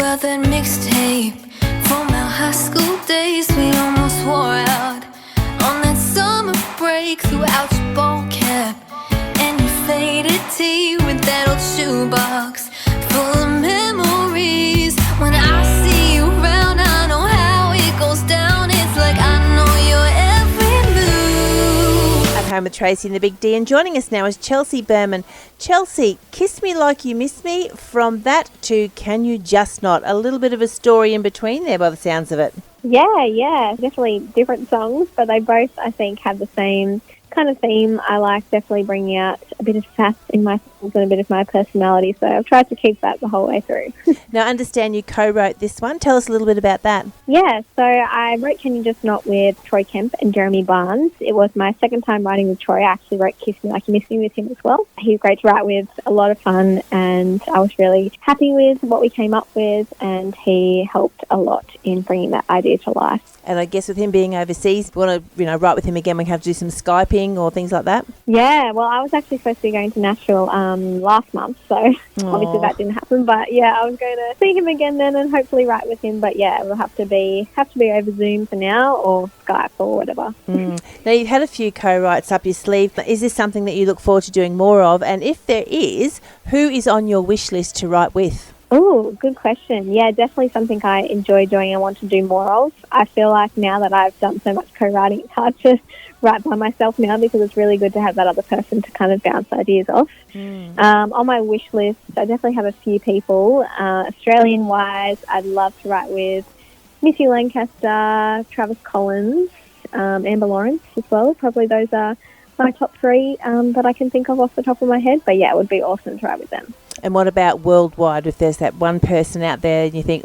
about that mixtape from our high school days. We almost wore out on that summer break. Throughout your ball cap and your faded tee with that old shoebox full of memories. When I see you around, I know how it goes down. It's like I know your every move. At home with Tracy and the Big D, and joining us now is Chelsea Berman. Chelsea, Kiss Me Like You Miss Me, from that to Can You Just Not? A little bit of a story in between there by the sounds of it. Yeah, definitely different songs, but they both, I think, have the same kind of theme. I like definitely bringing out a bit of sass in my songs and a bit of my personality, so I've tried to keep that the whole way through. Now, I understand you co-wrote this one. Tell us a little bit about that. Yeah, so I wrote Can You Just Not with Troy Kemp and Jeremy Barnes. It was my second time writing with Troy. I actually wrote Kiss Me Like You Miss Me with him as well. He was great to write with, a lot of fun, and I was really happy with what we came up with, and he helped a lot in bringing that idea to life. And I guess with him being overseas, you want to, write with him again, we have to do some Skyping or things like that? Yeah, well, I was actually supposed to be going to Nashville last month, so obviously that didn't happen. But yeah, I was going to see him again then and hopefully write with him. But yeah, it will have to be over Zoom for now, or Skype or whatever. Now, you've had a few co-writes up your sleeve. Is this something that you look forward to doing more of? And if there is, who is on your wish list to write with? Oh, good question. Yeah, definitely something I enjoy doing and want to do more of. I feel like now that I've done so much co-writing, it's hard to write by myself now, because it's really good to have that other person to kind of bounce ideas off. On my wish list, I definitely have a few people. Australian-wise, I'd love to write with Missy Lancaster, Travis Collins, Amber Lawrence as well. Probably those are my top three that I can think of off the top of my head. But yeah, it would be awesome to write with them. And what about worldwide, if there's that one person out there and you think,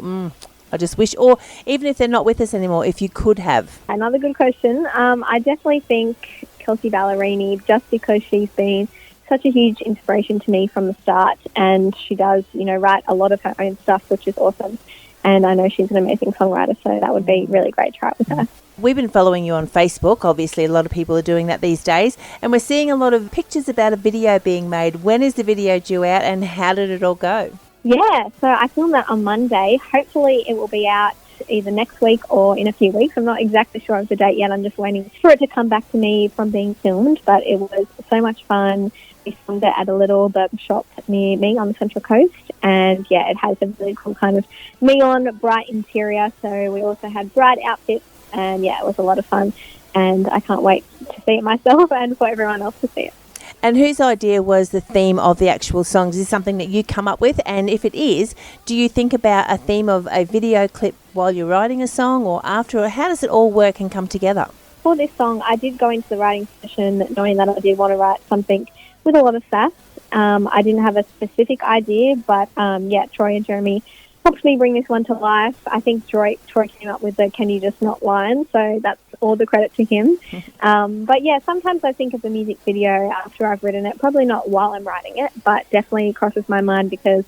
I just wish, or even if they're not with us anymore, if you could have? Another good question. I definitely think Kelsey Ballerini, just because she's been such a huge inspiration to me from the start, and she does, write a lot of her own stuff, which is awesome. And I know she's an amazing songwriter, so that would be really great to write with her. We've been following you on Facebook. Obviously, a lot of people are doing that these days. And we're seeing a lot of pictures about a video being made. When is the video due out and how did it all go? Yeah, so I filmed that on Monday. Hopefully it will be out either next week or in a few weeks. I'm not exactly sure of the date yet. I'm just waiting for it to come back to me from being filmed. But it was so much fun. We filmed it at a little burger shop near me on the Central Coast. And yeah, it has a really cool kind of neon bright interior. So we also had bright outfits. And yeah, it was a lot of fun, and I can't wait to see it myself and for everyone else to see it. And whose idea was the theme of the actual songs? Is this something that you come up with? And if it is, do you think about a theme of a video clip while you're writing a song or after, or how does it all work and come together? For this song, I did go into the writing session knowing that I did want to write something with a lot of sass. I didn't have a specific idea, but Troy and Jeremy helped me bring this one to life. I think Troy came up with the Can You Just Not line, so that's all the credit to him. But yeah, sometimes I think of the music video after I've written it, probably not while I'm writing it, but definitely crosses my mind because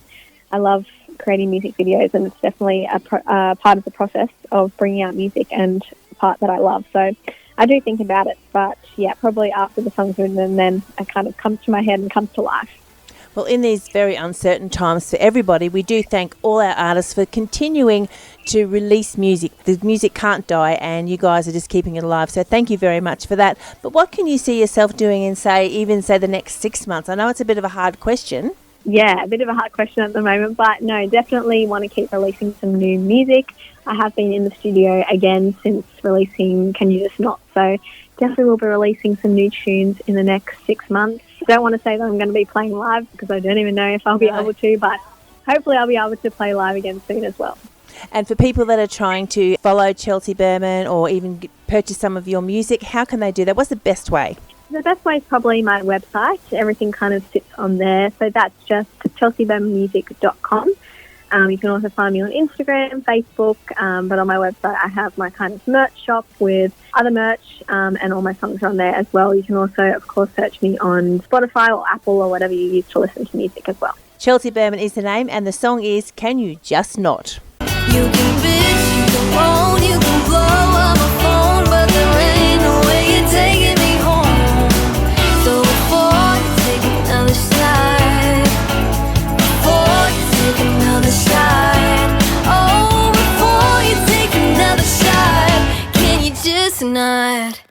I love creating music videos, and it's definitely a part of the process of bringing out music and a part that I love. So I do think about it, but yeah, probably after the song's written, and then it kind of comes to my head and comes to life. Well, in these very uncertain times for everybody, we do thank all our artists for continuing to release music. The music can't die, and you guys are just keeping it alive. So thank you very much for that. But what can you see yourself doing in, say, the next 6 months? I know it's a bit of a hard question. Yeah, a bit of a hard question at the moment, but no, definitely want to keep releasing some new music. I have been in the studio again since releasing Can You Just Not? So definitely will be releasing some new tunes in the next 6 months. Don't want to say that I'm going to be playing live because I don't even know if I'll be able to, but hopefully I'll be able to play live again soon as well. And for people that are trying to follow Chelsea Berman or even purchase some of your music, how can they do that? What's the best way? The best way is probably my website. Everything kind of sits on there. So that's just chelseabermanmusic.com. You can also find me on Instagram, Facebook, but on my website I have my kind of merch shop with other merch, and all my songs are on there as well. You can also, of course, search me on Spotify or Apple or whatever you use to listen to music as well. Chelsea Berman is the name, and the song is Can You Just Not? You can bitch, you can moan, you can blow up my phone, but there ain't no way you're taking me home. So before you take another slide, before you take another slide, this night.